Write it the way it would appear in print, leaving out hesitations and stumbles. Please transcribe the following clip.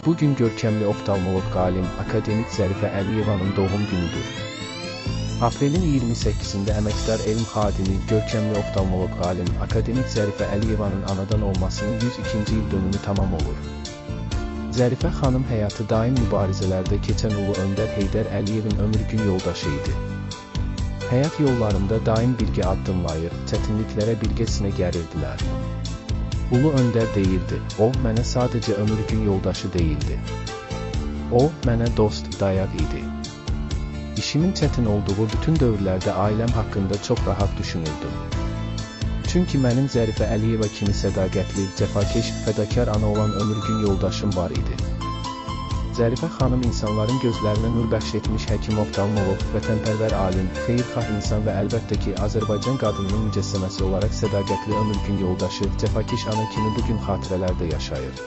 Bugün görkəmli oftalmoloq qalim, akademik Zərifə Əliyevanın doğum günüdür. Aprelin 28-də əməkdar elm xadimi, görkəmli oftalmoloq qalim, akademik Zərifə Əliyevanın anadan olmasının 102-ci il dönümü tamam olur. Zərifə xanım həyatı daim mübarizələrdə keçən Ulu Öndər Heydər Əliyevin ömürgün yoldaşı idi. Həyat yollarında daim birgə addımlayır, çətinliklərə birgəsinə gəlirdilər. Ulu Öndər deyirdi, o, mənə sadəcə ömürgün yoldaşı deyildi. O, mənə dost, dayaq idi. İşimin çətin olduğu bütün dövrlərdə ailəm haqqında çox rahat düşünürdüm. Çünki mənim Zərifə Əliyeva kimi sədaqətli, cəfakeş, fədakar ana olan ömürgün yoldaşım var idi. Zərifə xanım insanların gözlərinə nur bəxş etmiş həkim, oftalmoloq, vətənpərvər alim, xeyirxah insan və əlbəttə ki, Azərbaycan qadınının mücəssəməsi olaraq sədaqətli ömürgün yoldaşı, cəfakeş ana kimi bugün xatirələrdə yaşayır.